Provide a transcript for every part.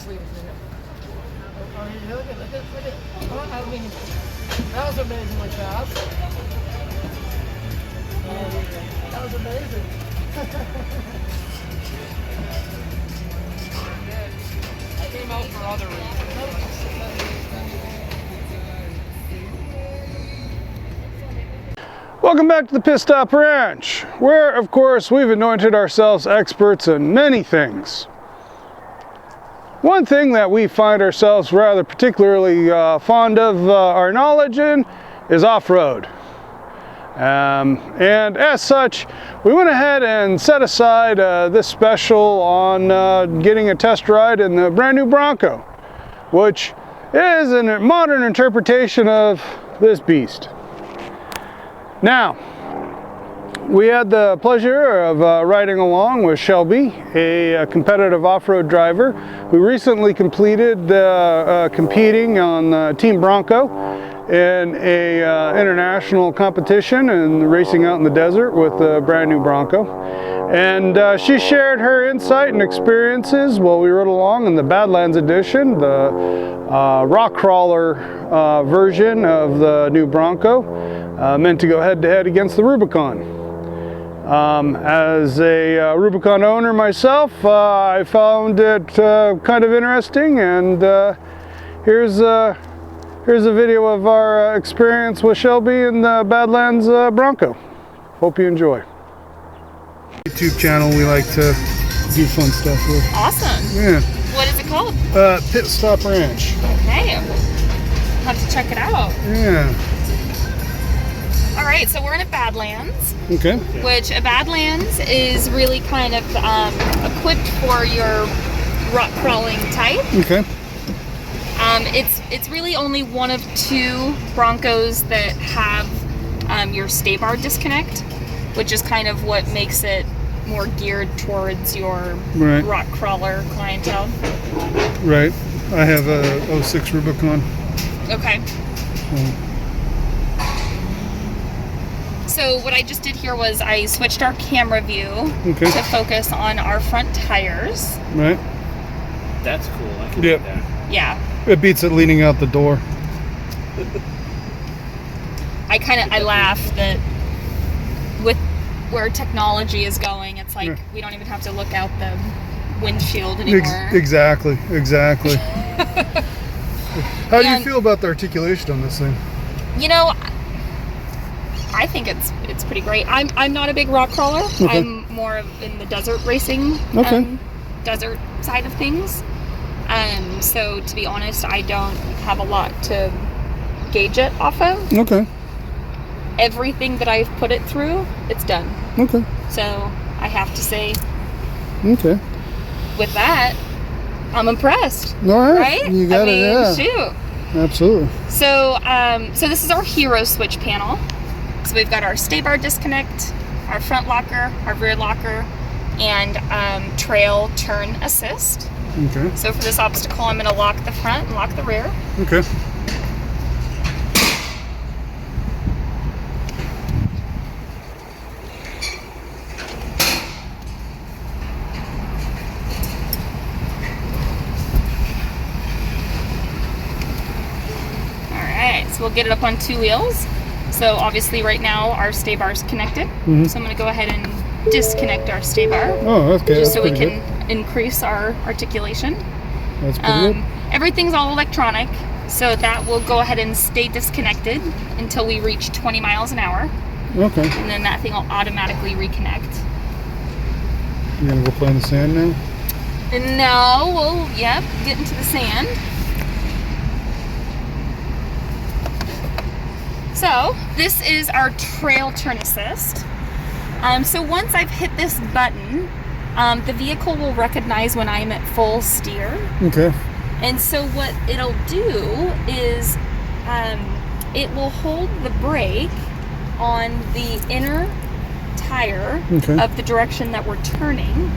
Wait a minute. Oh, look at. Oh, I mean, that was amazingly fast. That was amazing. I came out for other reasons. Welcome back to the Pit Stop Ranch, where, of course, we've anointed ourselves experts in many things. One thing that we find ourselves rather particularly fond of our knowledge in is off-road. And as such, we went ahead and set aside this special on getting a test ride in the brand new Bronco, which is a modern interpretation of this beast. Now, we had the pleasure of riding along with Shelby, a competitive off-road driver who recently completed competing on Team Bronco in a international competition and racing out in the desert with a brand new Bronco. And she shared her insight and experiences while we rode along in the Badlands edition, the rock crawler version of the new Bronco, meant to go head-to-head against the Rubicon. As a Rubicon owner myself, I found it kind of interesting, and here's a video of our experience with Shelby in the Badlands Bronco. Hope you enjoy. YouTube channel we like to do fun stuff with. Awesome. Yeah. What is it called? Pit Stop Ranch. Okay. Have to check it out. Yeah. All right, so we're in a Badlands. Okay. Which a Badlands is really kind of equipped for your rock crawling type. Okay. It's really only one of two Broncos that have your stay bar disconnect, which is kind of what makes it more geared towards your rock crawler clientele. Right. I have a 06 Rubicon. Okay. So what I just did here was I switched our camera view to focus on our front tires. Right. That's cool. I can do that. Yeah. It beats it leaning out the door. I laugh that with where technology is going, it's like we don't even have to look out the windshield anymore. Exactly. How do you feel about the articulation on this thing? You know, I think it's pretty great. I'm not a big rock crawler. Okay. I'm more in the desert racing, desert side of things. So to be honest, I don't have a lot to gauge it off of. Okay. Everything that I've put it through, it's done. Okay. So I have to say, okay. With that, I'm impressed. All right. Right? You got it. Yeah. Shoot. Absolutely. So, so this is our hero switch panel. So we've got our stay bar disconnect, our front locker, our rear locker, and trail turn assist. Okay. So for this obstacle, I'm going to lock the front and lock the rear. Okay. Alright, so we'll get it up on two wheels. So obviously right now our stay bar is connected. So I'm going to go ahead and disconnect our stay bar. Oh, okay. Just so we can increase our articulation. That's pretty good. Everything's all electronic, so that will go ahead and stay disconnected until we reach 20 miles an hour. Okay. And then that thing will automatically reconnect. You gonna go play in the sand now? And now we'll, get into the sand. So this is our trail turn assist. So once I've hit this button, the vehicle will recognize when I'm at full steer. Okay. And so what it'll do is it will hold the brake on the inner tire of the direction that we're turning,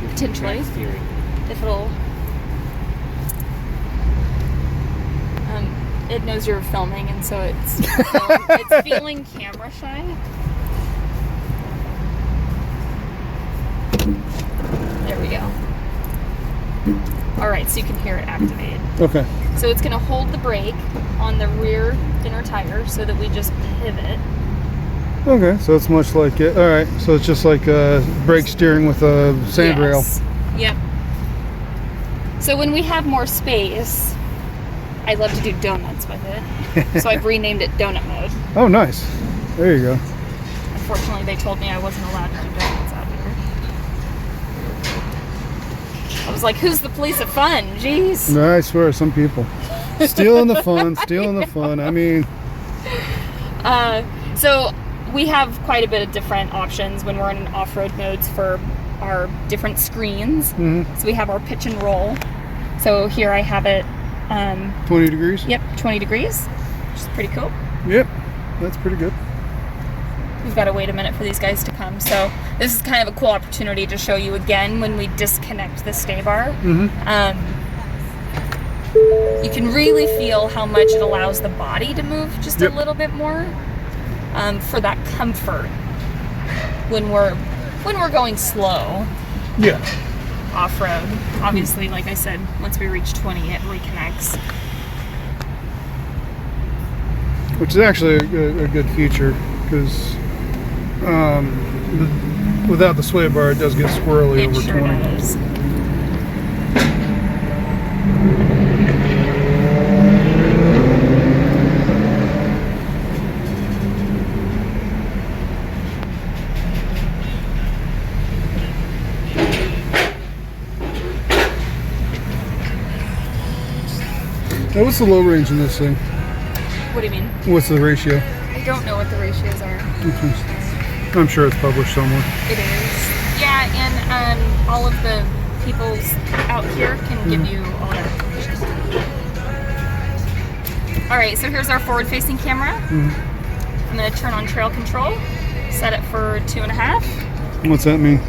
potentially. If it'll... it knows you're filming, and so it's feeling camera shy. There we go. All right, so you can hear it activate. Okay. So it's going to hold the brake on the rear inner tire so that we just pivot. Okay, so it's much like it. All right, so it's just like brake steering with a sand rail. Yep. So when we have more space, I love to do donuts with it. So I've renamed it Donut Mode. Oh, nice. There you go. Unfortunately, they told me I wasn't allowed to do donuts out here. I was like, who's the police of fun? Jeez. No, I swear, some people. Stealing the fun, stealing the fun. I mean... So we have quite a bit of different options when we're in off-road modes for our different screens. Mm-hmm. So we have our pitch and roll. So here I have it 20 degrees? Yep, 20 degrees, which is pretty cool. Yep, that's pretty good. We've got to wait a minute for these guys to come. So this is kind of a cool opportunity to show you again when we disconnect the stay bar. Mm-hmm. You can really feel how much it allows the body to move just a little bit more for that comfort when we're going slow. Yeah. Off-road. Obviously, like I said, once we reach 20, it reconnects. Which is actually a good feature, because without the sway bar, it does get squirrely over sure 20. Does. Now, what's the low range in this thing? What do you mean? What's the ratio? I don't know what the ratios are. Okay. I'm sure it's published somewhere. It is. Yeah, and all of the people out here can give you all that information. All right, so here's our forward-facing camera. I'm going to turn on trail control, set it for 2.5. What's that mean?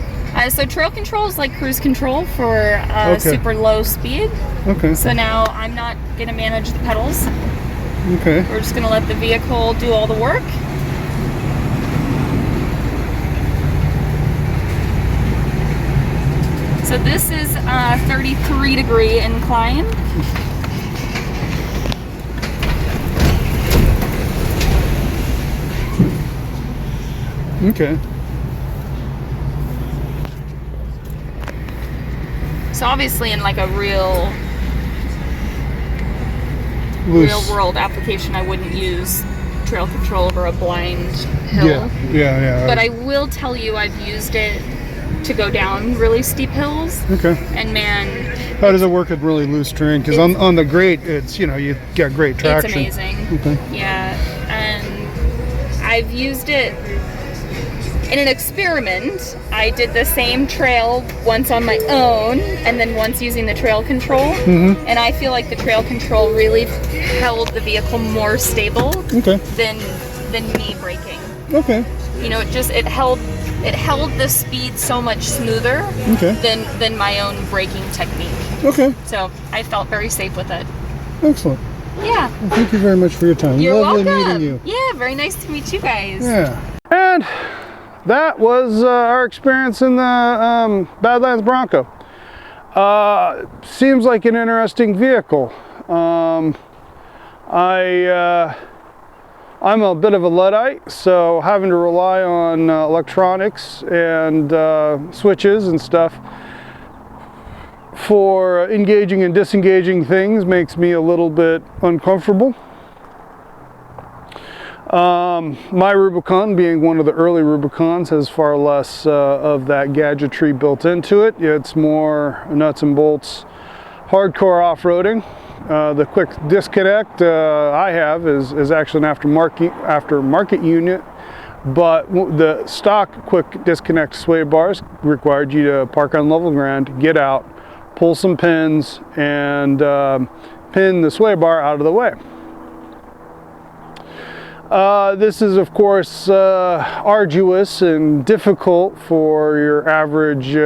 So trail control is like cruise control for super low speed. Okay. So now I'm not going to manage the pedals. Okay. We're just going to let the vehicle do all the work. So this is a 33-degree incline. Okay. So obviously in like a real world application, I wouldn't use trail control over a blind hill. Yeah. But I will tell you, I've used it to go down really steep hills. Okay. And man, how does it work with really loose terrain? Because on the grate, it's, you know, you got great traction. It's amazing. Okay. Yeah, and I've used it in an experiment. I did the same trail once on my own and then once using the trail control. And I feel like the trail control really held the vehicle more stable than me braking. Okay. You know, it held the speed so much smoother than my own braking technique. Okay. So I felt very safe with it. Excellent. Yeah. Well, thank you very much for your time. You're Lovely welcome. meeting you. Yeah, very nice to meet you guys. Yeah. And that was our experience in the Badlands Bronco. Seems like an interesting vehicle. I'm a bit of a Luddite, so having to rely on electronics and switches and stuff for engaging and disengaging things makes me a little bit uncomfortable. My Rubicon, being one of the early Rubicons, has far less of that gadgetry built into it. It's more nuts and bolts, hardcore off-roading. The quick disconnect I have is actually an aftermarket unit, but the stock quick disconnect sway bars required you to park on level ground, get out, pull some pins, and pin the sway bar out of the way. This is, of course, arduous and difficult for your average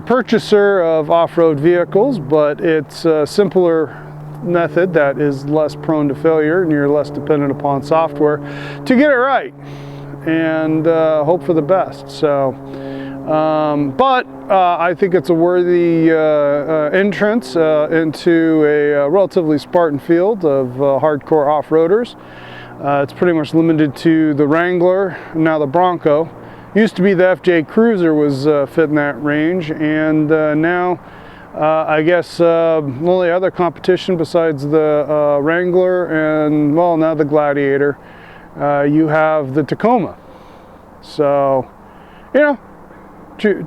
purchaser of off-road vehicles, but it's a simpler method that is less prone to failure, and you're less dependent upon software to get it right and hope for the best. So But I think it's a worthy entrance into a relatively Spartan field of hardcore off-roaders. It's pretty much limited to the Wrangler, now the Bronco. Used to be the FJ Cruiser was fitting that range, and now I guess the only other competition besides the Wrangler and, well, now the Gladiator, you have the Tacoma. So, you know,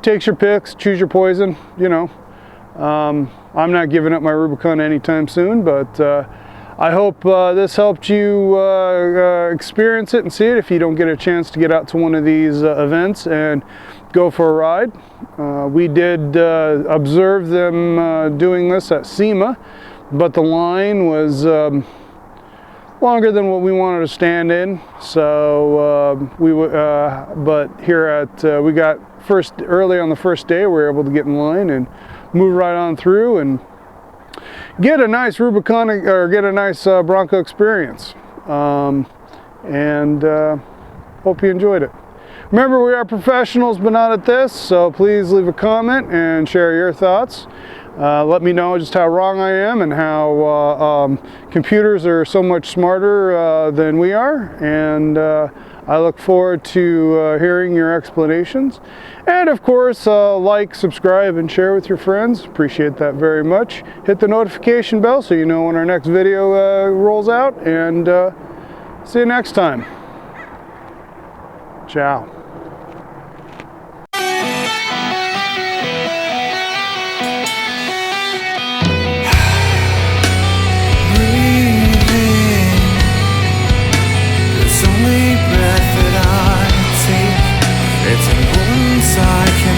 takes your picks, choose your poison, you know. I'm not giving up my Rubicon anytime soon, but I hope this helped you experience it and see it if you don't get a chance to get out to one of these events and go for a ride. We did observe them doing this at SEMA, but the line was longer than what we wanted to stand in. So but here at we got early on the first day, we were able to get in line and move right on through and get a nice Rubicon or get a nice Bronco experience. And hope you enjoyed it. Remember, we are professionals, but not at this, so please leave a comment and share your thoughts. Let me know just how wrong I am and how computers are so much smarter than we are, and I look forward to hearing your explanations. And of course, like, subscribe, and share with your friends. Appreciate that very much. Hit the notification bell so you know when our next video rolls out, and see you next time. Ciao. It's important so I can